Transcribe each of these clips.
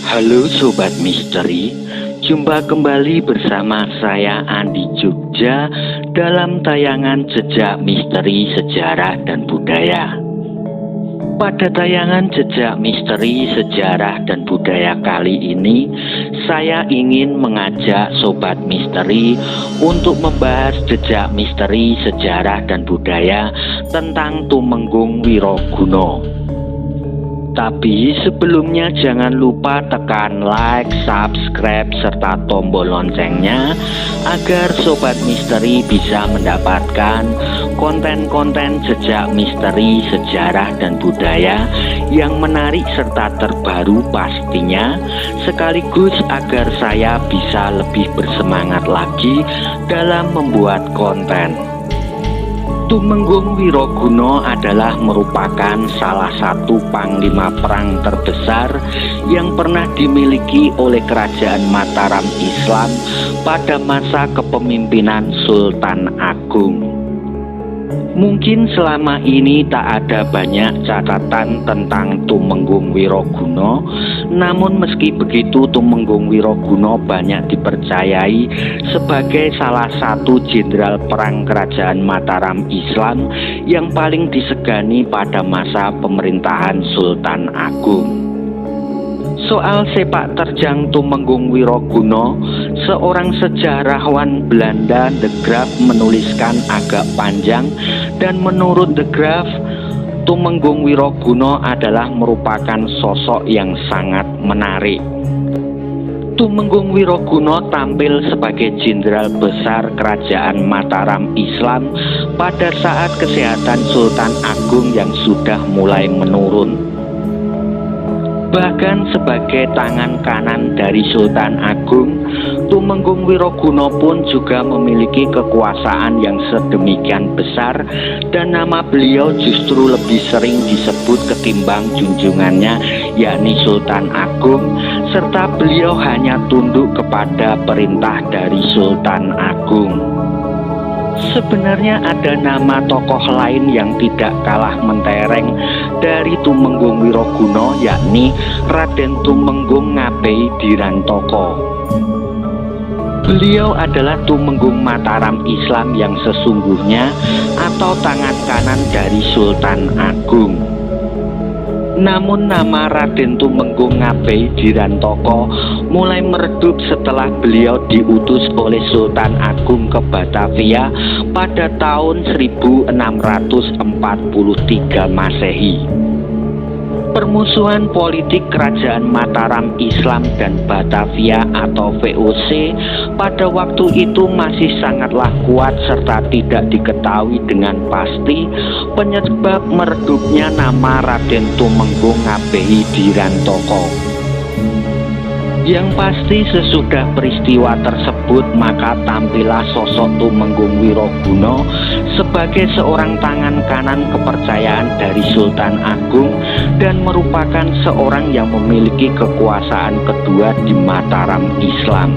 Halo Sobat Misteri, jumpa kembali bersama saya Andi Jogja dalam tayangan Jejak Misteri Sejarah dan Budaya. Pada tayangan Jejak Misteri Sejarah dan Budaya kali ini, saya ingin mengajak Sobat Misteri untuk membahas jejak misteri sejarah dan budaya tentang Tumenggung Wiroguna. Tapi sebelumnya jangan lupa tekan like, subscribe, serta tombol loncengnya agar Sobat Misteri bisa mendapatkan konten-konten jejak misteri, sejarah, dan budaya yang menarik serta terbaru pastinya, sekaligus agar saya bisa lebih bersemangat lagi dalam membuat konten. Tumenggung Wiroguna adalah merupakan salah satu panglima perang terbesar yang pernah dimiliki oleh Kerajaan Mataram Islam pada masa kepemimpinan Sultan Agung. Mungkin selama ini tak ada banyak catatan tentang Tumenggung Wiroguna, namun meski begitu Tumenggung Wiroguna banyak dipercayai sebagai salah satu jenderal perang Kerajaan Mataram Islam yang paling disegani pada masa pemerintahan Sultan Agung. Soal sepak terjang Tumenggung Wiroguna, seorang sejarawan Belanda De Graaf menuliskan agak panjang, dan menurut De Graaf, Tumenggung Wiroguna adalah merupakan sosok yang sangat menarik. Tumenggung Wiroguna tampil sebagai jenderal besar Kerajaan Mataram Islam pada saat kesehatan Sultan Agung yang sudah mulai menurun. Bahkan sebagai tangan kanan dari Sultan Agung, Tumenggung Wiroguna pun juga memiliki kekuasaan yang sedemikian besar, dan nama beliau justru lebih sering disebut ketimbang junjungannya, yakni Sultan Agung, serta beliau hanya tunduk kepada perintah dari Sultan Agung. Sebenarnya ada nama tokoh lain yang tidak kalah mentereng dari Tumenggung Wiroguna, yakni Raden Tumenggung Ngabei Dirantoko. Beliau adalah Tumenggung Mataram Islam yang sesungguhnya atau tangan kanan dari Sultan Agung. Namun nama Raden Tumenggung Ngabei Dirantoko mulai meredup setelah beliau diutus oleh Sultan Agung ke Batavia pada tahun 1643 Masehi. Permusuhan politik Kerajaan Mataram Islam dan Batavia atau VOC pada waktu itu masih sangatlah kuat serta tidak diketahui dengan pasti penyebab meredupnya nama Raden Tumenggung Ngabei Dirantoko. Yang pasti sesudah peristiwa tersebut maka tampillah sosok Tumenggung Wiroguna sebagai seorang tangan kanan kepercayaan dari Sultan Agung dan merupakan seorang yang memiliki kekuasaan kedua di Mataram Islam.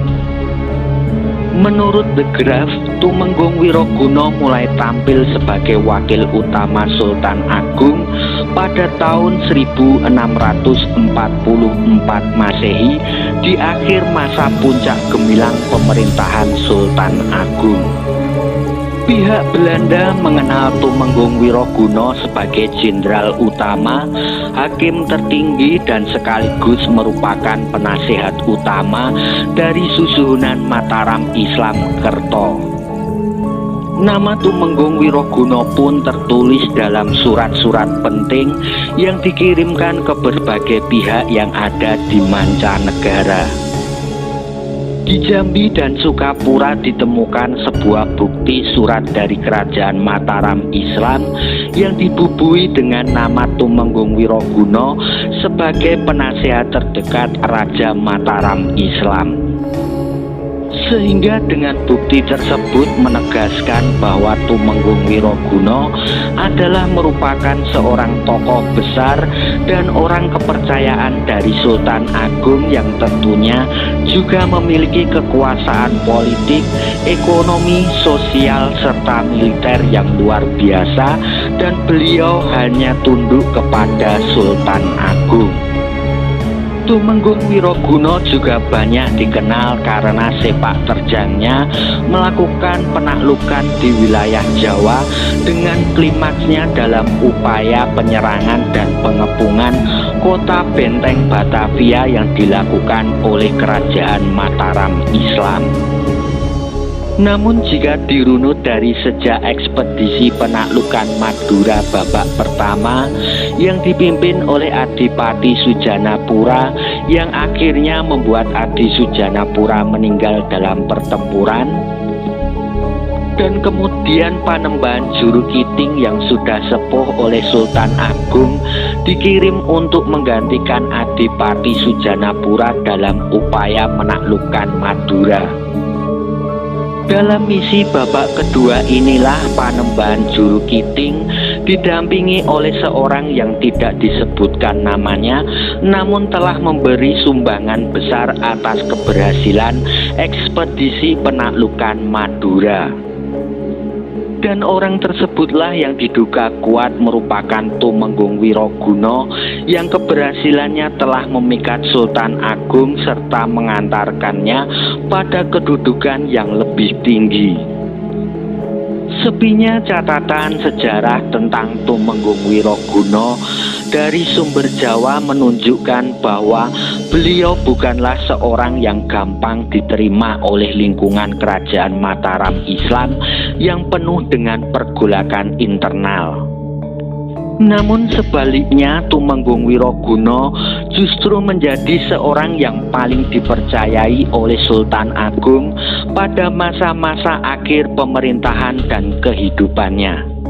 Menurut De Graaf, Tumenggung Wiroguna mulai tampil sebagai wakil utama Sultan Agung pada tahun 1644 Masehi di akhir masa puncak gemilang pemerintahan Sultan Agung. Pihak Belanda mengenal Tumenggung Wiroguna sebagai jenderal utama, hakim tertinggi, dan sekaligus merupakan penasihat utama dari susunan Mataram Islam Kerto. Nama Tumenggung Wiroguna pun tertulis dalam surat-surat penting yang dikirimkan ke berbagai pihak yang ada di mancanegara. Di Jambi dan Sukapura ditemukan sebuah bukti surat dari Kerajaan Mataram Islam yang dibubuhi dengan nama Tumenggung Wiroguna sebagai penasihat terdekat Raja Mataram Islam. Sehingga dengan bukti tersebut menegaskan bahwa Tumenggung Wiroguna adalah merupakan seorang tokoh besar dan orang kepercayaan dari Sultan Agung yang tentunya juga memiliki kekuasaan politik, ekonomi, sosial, serta militer yang luar biasa, dan beliau hanya tunduk kepada Sultan Agung. Tumenggung Wiroguna juga banyak dikenal karena sepak terjangnya melakukan penaklukan di wilayah Jawa dengan klimaksnya dalam upaya penyerangan dan pengepungan kota benteng Batavia yang dilakukan oleh Kerajaan Mataram Islam. Namun jika dirunut dari sejak ekspedisi penaklukan Madura babak pertama yang dipimpin oleh Adipati Sujanapura yang akhirnya membuat Adi Sujanapura meninggal dalam pertempuran, dan kemudian Panembahan Jurukiting yang sudah sepuh oleh Sultan Agung dikirim untuk menggantikan Adipati Sujanapura dalam upaya menaklukkan Madura. Dalam misi babak kedua inilah Panembahan Jurukiting didampingi oleh seorang yang tidak disebutkan namanya, namun telah memberi sumbangan besar atas keberhasilan ekspedisi penaklukan Madura. Dan orang tersebutlah yang diduga kuat merupakan Tumenggung Wiroguna yang keberhasilannya telah memikat Sultan Agung serta mengantarkannya pada kedudukan yang lebih tinggi. Sepinya catatan sejarah tentang Tumenggung Wiroguna dari sumber Jawa menunjukkan bahwa beliau bukanlah seorang yang gampang diterima oleh lingkungan Kerajaan Mataram Islam yang penuh dengan pergolakan internal. Namun sebaliknya, Tumenggung Wiroguna justru menjadi seorang yang paling dipercayai oleh Sultan Agung pada masa-masa akhir pemerintahan dan kehidupannya.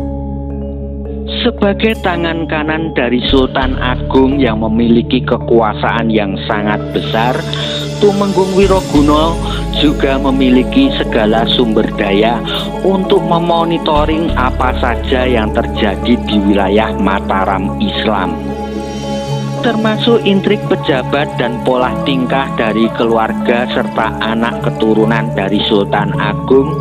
Sebagai tangan kanan dari Sultan Agung yang memiliki kekuasaan yang sangat besar, Tumenggung Wiroguna juga memiliki segala sumber daya untuk memonitoring apa saja yang terjadi di wilayah Mataram Islam, termasuk intrik pejabat dan pola tingkah dari keluarga serta anak keturunan dari Sultan Agung.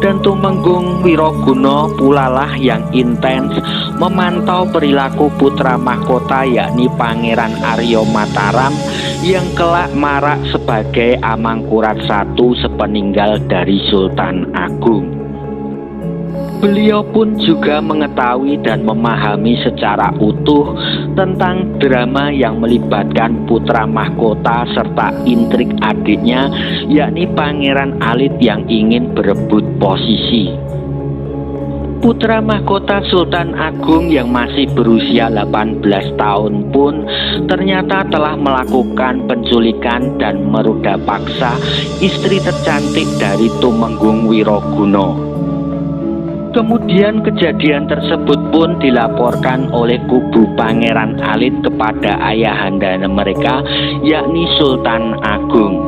Dan Tumenggung Wiroguna pula lah yang intens memantau perilaku putra mahkota yakni Pangeran Arya Mataram yang kelak marak sebagai Amangkurat I sepeninggal dari Sultan Agung. Beliau pun juga mengetahui dan memahami secara utuh tentang drama yang melibatkan putra mahkota serta intrik adiknya yakni Pangeran Alit yang ingin berebut posisi. Putra mahkota Sultan Agung yang masih berusia 18 tahun pun ternyata telah melakukan penculikan dan meruda paksa istri tercantik dari Tumenggung Wiroguna. Kemudian kejadian tersebut pun dilaporkan oleh kubu Pangeran Alit kepada ayahanda mereka yakni Sultan Agung.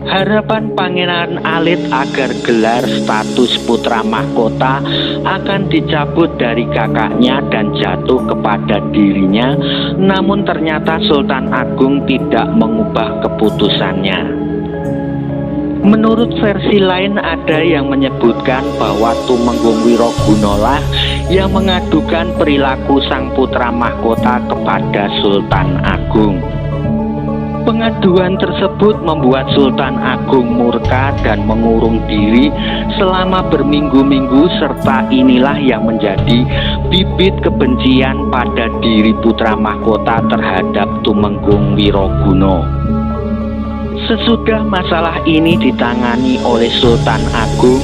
Harapan Pangeran Alit agar gelar status putra mahkota akan dicabut dari kakaknya dan jatuh kepada dirinya, namun ternyata Sultan Agung tidak mengubah keputusannya. Menurut versi lain ada yang menyebutkan bahwa Tumenggung Wiroguna lah yang mengadukan perilaku sang putra mahkota kepada Sultan Agung. Pengaduan tersebut membuat Sultan Agung murka dan mengurung diri selama berminggu-minggu, serta inilah yang menjadi bibit kebencian pada diri putra mahkota terhadap Tumenggung Wiroguna. Sesudah masalah ini ditangani oleh Sultan Agung,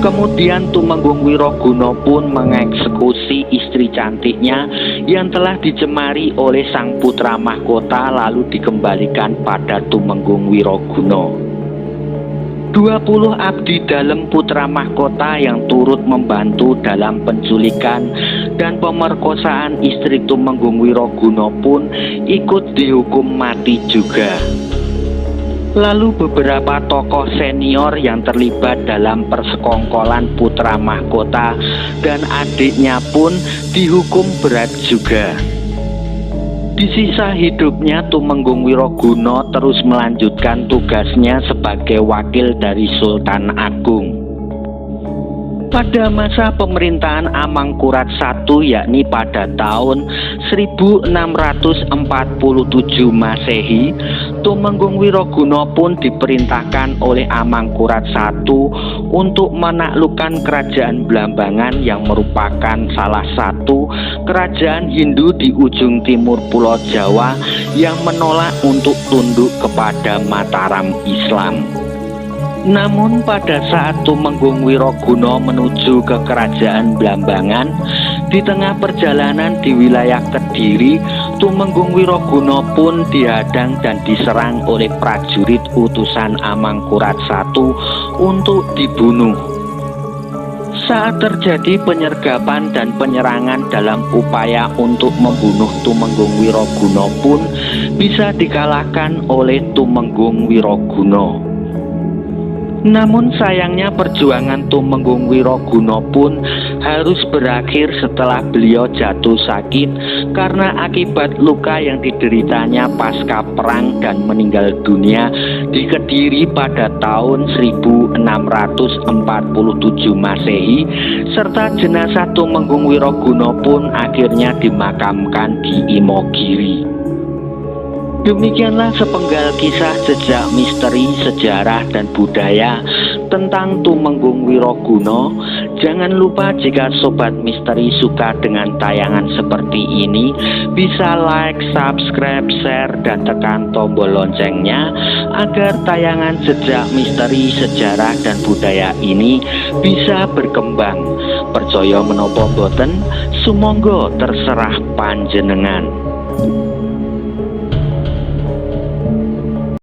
kemudian Tumenggung Wiroguna pun mengeksekusi istri cantiknya yang telah dicemari oleh sang putra mahkota lalu dikembalikan pada Tumenggung Wiroguna. 20 abdi dalam putra mahkota yang turut membantu dalam penculikan dan pemerkosaan istri Tumenggung Wiroguna pun ikut dihukum mati juga. Lalu beberapa tokoh senior yang terlibat dalam persekongkolan putra mahkota dan adiknya pun dihukum berat juga. Di sisa hidupnya Tumenggung Wiroguna terus melanjutkan tugasnya sebagai wakil dari Sultan Agung. Pada masa pemerintahan Amangkurat I, yakni pada tahun 1647 Masehi, Tumenggung Wiroguna pun diperintahkan oleh Amangkurat I untuk menaklukkan kerajaan Blambangan yang merupakan salah satu kerajaan Hindu di ujung timur Pulau Jawa yang menolak untuk tunduk kepada Mataram Islam. Namun pada saat Tumenggung Wiroguna menuju ke kerajaan Blambangan, di tengah perjalanan di wilayah Kediri, Tumenggung Wiroguna pun dihadang dan diserang oleh prajurit utusan Amangkurat I untuk dibunuh. Saat terjadi penyergapan dan penyerangan dalam upaya untuk membunuh Tumenggung Wiroguna pun bisa dikalahkan oleh Tumenggung Wiroguna. Namun sayangnya perjuangan Tumenggung Wiroguna pun harus berakhir setelah beliau jatuh sakit karena akibat luka yang dideritanya pasca perang dan meninggal dunia di Kediri pada tahun 1647 Masehi, serta jenazah Tumenggung Wiroguna pun akhirnya dimakamkan di Imogiri. Demikianlah sepenggal kisah jejak misteri, sejarah, dan budaya tentang Tumenggung Wiroguna. Jangan lupa jika Sobat Misteri suka dengan tayangan seperti ini, bisa like, subscribe, share, dan tekan tombol loncengnya agar tayangan jejak misteri, sejarah, dan budaya ini bisa berkembang. Percaya menapa boten, sumangga terserah panjenengan.